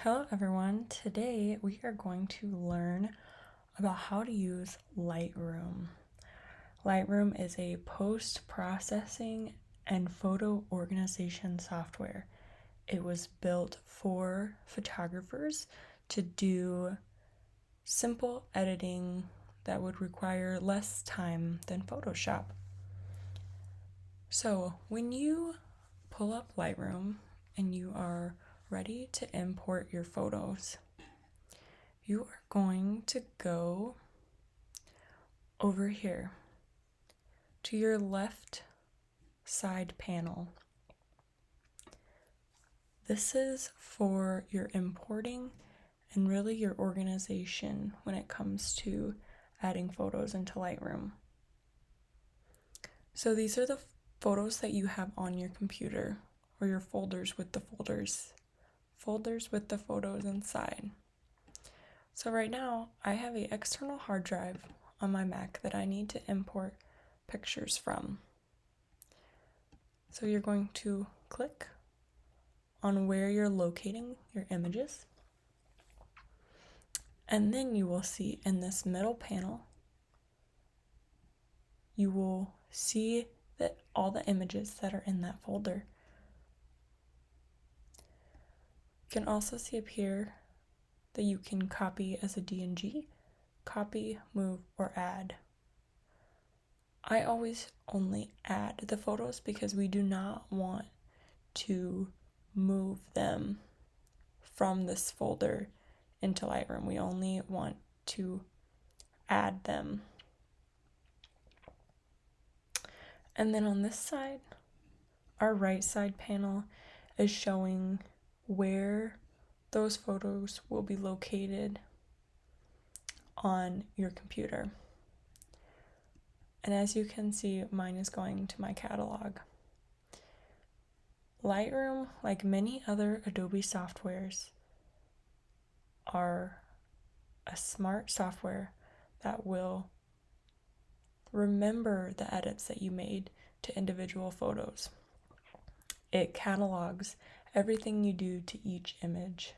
Hello everyone, today we are going to learn about how to use Lightroom. Lightroom is a post-processing and photo organization software. It was built for photographers to do simple editing that would require less time than Photoshop. So when you pull up Lightroom and you are ready to import your photos, you are going to go over here to your left side panel. This is for your importing and really your organization when it comes to adding photos into Lightroom. So these are the photos that you have on your computer, or your folders with the folders with the photos inside. So right now I have an external hard drive on my Mac that I need to import pictures from. So you're going to click on where you're locating your images, and then you will see in this middle panel, you will see that all the images that are in that folder. You can also see up here that you can copy as a DNG, copy, move, or add. I always only add the photos because we do not want to move them from this folder into Lightroom. We only want to add them. And then on this side, our right side panel is showing where those photos will be located on your computer. And as you can see, mine is going to my catalog. Lightroom, like many other Adobe softwares, are a smart software that will remember the edits that you made to individual photos. It catalogs everything you do to each image,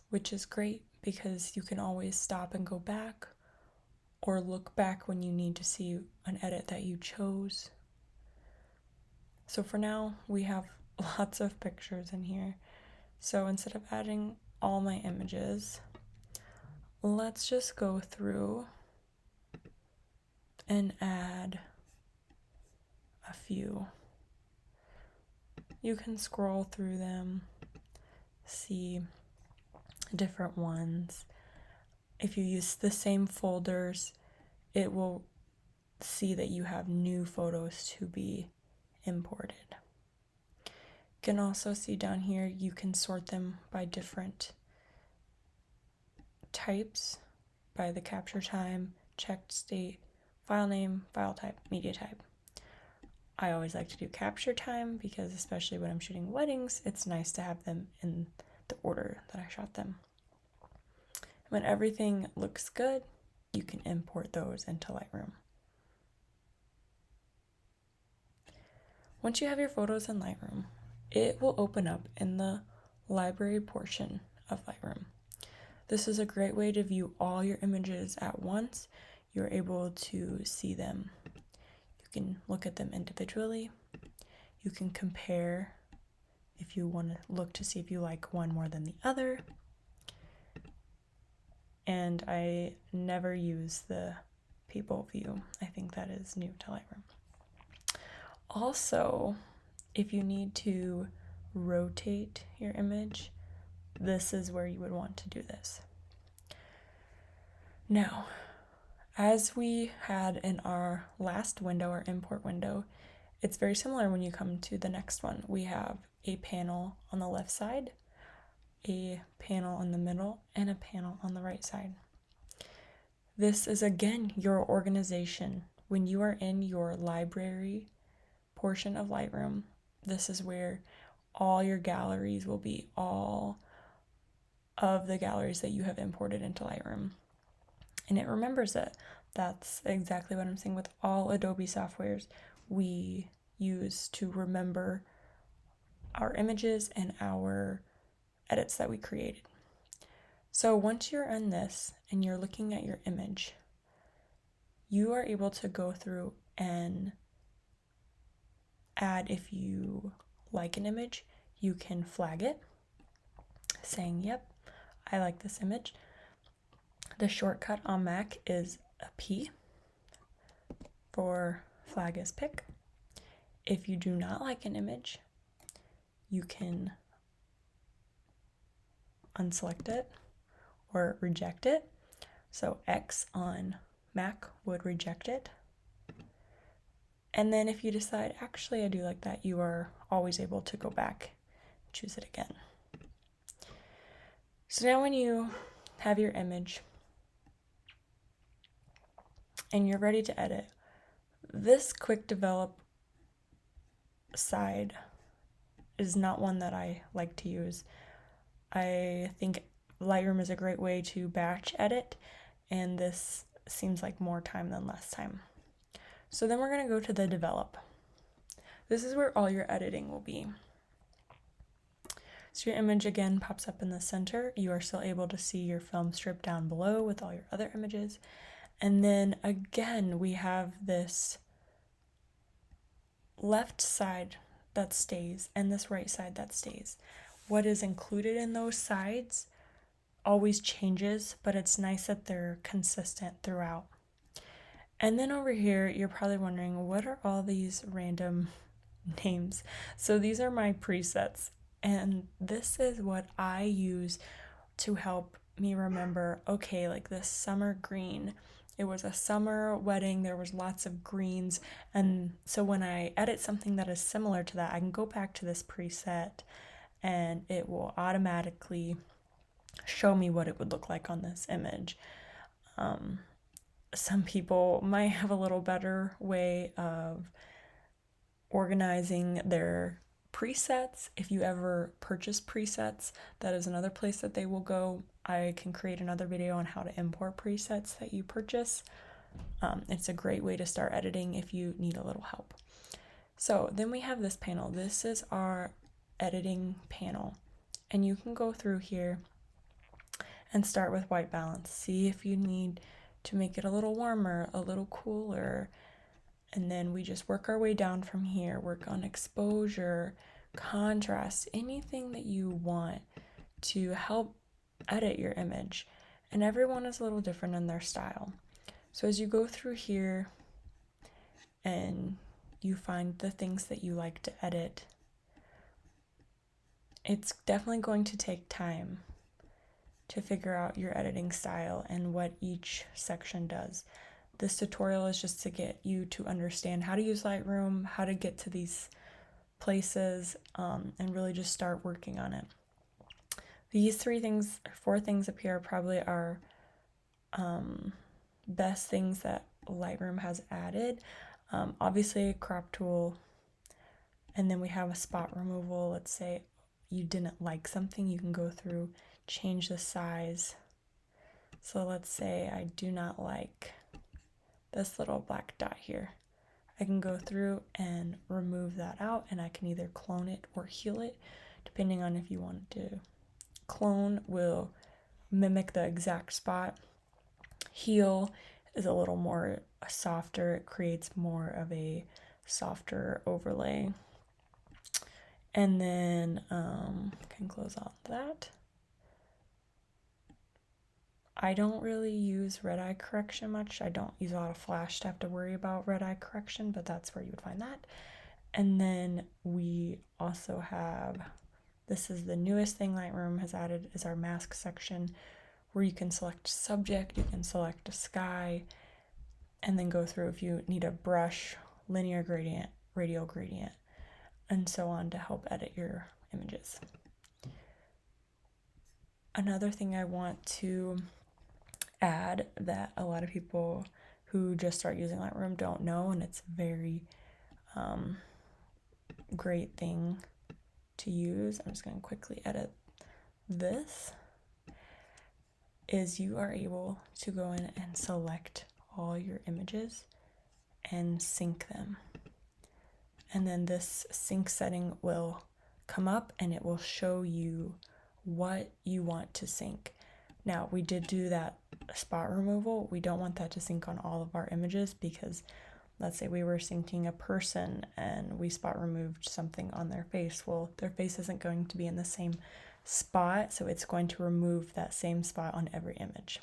which is great because you can always stop and go back or look back when you need to see an edit that you chose. So for now, we have lots of pictures in here. So instead of adding all my images, let's just go through and add a few. You can scroll through them, see different ones. If you use the same folders, it will see that you have new photos to be imported. You can also see down here, you can sort them by different types, by the capture time, checked state, file name, file type, media type. I always like to do capture time because especially when I'm shooting weddings, it's nice to have them in the order that I shot them. When everything looks good, you can import those into Lightroom. Once you have your photos in Lightroom, it will open up in the library portion of Lightroom. This is a great way to view all your images at once. You're able to see them. You can look at them individually. You can compare if you want to look to see if you like one more than the other. And I never use the people view. I think that is new to Lightroom. Also, if you need to rotate your image, this is where you would want to do this. Now, as we had in our last window, our import window, it's very similar when you come to the next one. We have a panel on the left side, a panel in the middle, and a panel on the right side. This is again your organization. When you are in your library portion of Lightroom, this is where all your galleries will be, all of the galleries that you have imported into Lightroom. And it remembers it. That's exactly what I'm saying with all Adobe softwares. We use to remember our images and our edits that we created. So once you're in this and you're looking at your image, you are able to go through and add, if you like an image, you can flag it saying, yep, I like this image. The shortcut on Mac is a P for flag as pick. If you do not like an image, you can unselect it or reject it. So X on Mac would reject it. And then if you decide, actually, I do like that, you are always able to go back, choose it again. So now when you have your image and you're ready to edit, this quick develop side is not one that I like to use. I think Lightroom is a great way to batch edit, and this seems like more time than less time. So then we're going to go to the develop. This is where all your editing will be. So your image again pops up in the center. You are still able to see your film strip down below with all your other images. And then again, we have this left side that stays and this right side that stays. What is included in those sides always changes, but it's nice that they're consistent throughout. And then over here, you're probably wondering, what are all these random names? So these are my presets, and this is what I use to help me remember, okay, like this summer green. It was a summer wedding, there was lots of greens, and so when I edit something that is similar to that, I can go back to this preset and it will automatically show me what it would look like on this image. Some people might have a little better way of organizing their presets. If you ever purchase presets, that is another place that they will go. I can create another video on how to import presets that you purchase. It's a great way to start editing if you need a little help. So then we have this panel. This is our editing panel, and you can go through here and start with white balance. See if you need to make it a little warmer, a little cooler, and then we just work our way down from here. Work on exposure, contrast, anything that you want to help edit your image. And everyone is a little different in their style. So as you go through here and you find the things that you like to edit, it's definitely going to take time to figure out your editing style and what each section does. This tutorial is just to get you to understand how to use Lightroom, how to get to these places, and really just start working on it. These four things up here probably are best things that Lightroom has added. Obviously a crop tool, and then we have a spot removal. Let's say you didn't like something, you can go through, change the size. So let's say I do not like this little black dot here. I can go through and remove that out, and I can either clone it or heal it, depending on if you want to. Clone will mimic the exact spot. Heal is a little more softer. It creates more of a softer overlay. And then can close off that. I don't really use red eye correction much. I don't use a lot of flash to have to worry about red eye correction, but that's where you would find that. And then we also have, this is the newest thing Lightroom has added, is our mask section, where you can select subject, you can select a sky, and then go through if you need a brush, linear gradient, radial gradient, and so on to help edit your images. Another thing I want to add that a lot of people who just start using Lightroom don't know, and it's a very great thing to use. I'm just going to quickly edit this. Is you are able to go in and select all your images and sync them. And then this sync setting will come up and it will show you what you want to sync. Now, we did do that spot removal. We don't want that to sync on all of our images because let's say we were syncing a person and we spot removed something on their face. Well, their face isn't going to be in the same spot, so it's going to remove that same spot on every image.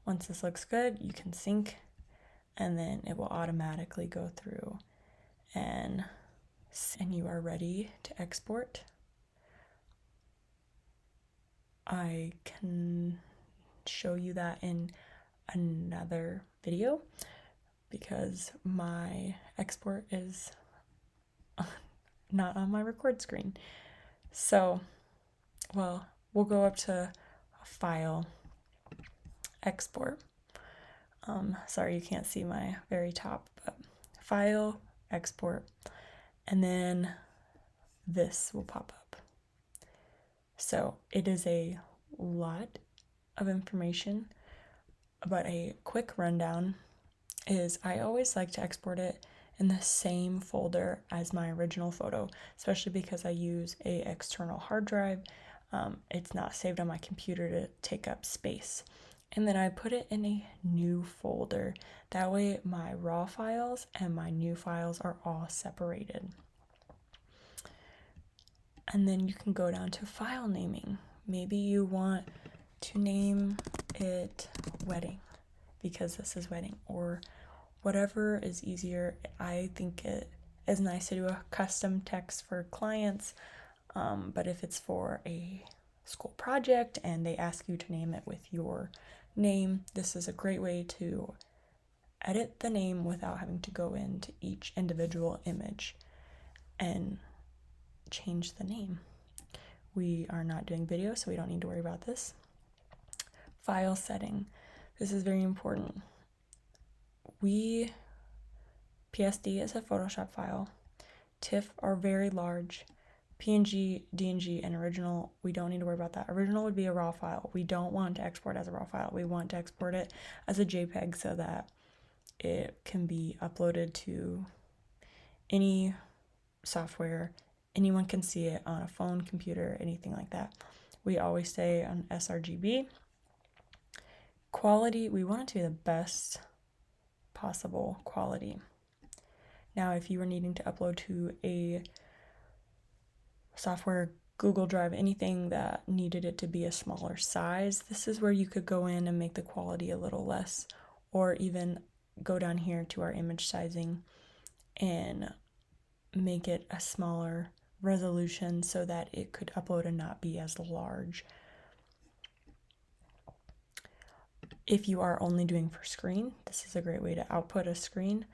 Once this looks good, you can sync, and then it will automatically go through and you are ready to export. I can show you that in another video because my export is not on my record screen. So, well, we'll go up to File, Export. Sorry you can't see my very top, but File, Export, and then this will pop up. So it is a lot of information, but a quick rundown is I always like to export it in the same folder as my original photo, especially because I use a external hard drive. It's not saved on my computer to take up space. And then I put it in a new folder. That way my raw files and my new files are all separated. And then you can go down to file naming. Maybe you want to name it wedding because this is wedding, or whatever is easier. I think it is nice to do a custom text for clients, but if it's for a school project and they ask you to name it with your name, this is a great way to edit the name without having to go into each individual image and change the name. We are not doing video, so we don't need to worry about this. File setting. This is very important. PSD is a Photoshop file. TIFF are very large. PNG, DNG, and original, we don't need to worry about that. Original would be a raw file. We don't want to export as a raw file. We want to export it as a JPEG so that it can be uploaded to any software. Anyone can see it on a phone, computer, anything like that. We always stay on sRGB. Quality, we want it to be the best possible quality. Now, if you were needing to upload to a software, Google Drive, anything that needed it to be a smaller size, this is where you could go in and make the quality a little less, or even go down here to our image sizing and make it a smaller resolution so that it could upload and not be as large. If you are only doing for screen, this is a great way to output a screen.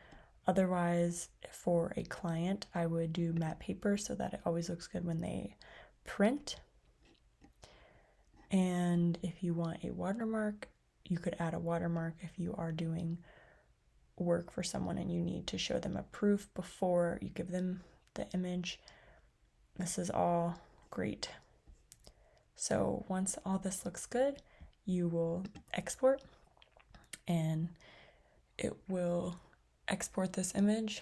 Otherwise, for a client, I would do matte paper so that it always looks good when they print. And if you want a watermark, you could add a watermark if you are doing work for someone and you need to show them a proof before you give them the image. This is all great. So once all this looks good, you will export, and it will export this image.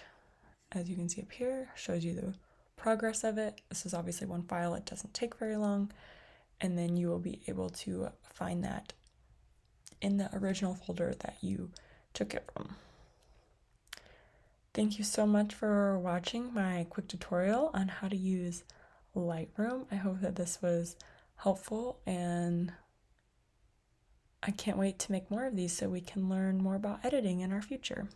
As you can see up here, shows you the progress of it. This is obviously one file, it doesn't take very long, and then you will be able to find that in the original folder that you took it from. Thank you so much for watching my quick tutorial on how to use Lightroom. I hope that this was helpful, and I can't wait to make more of these so we can learn more about editing in our future.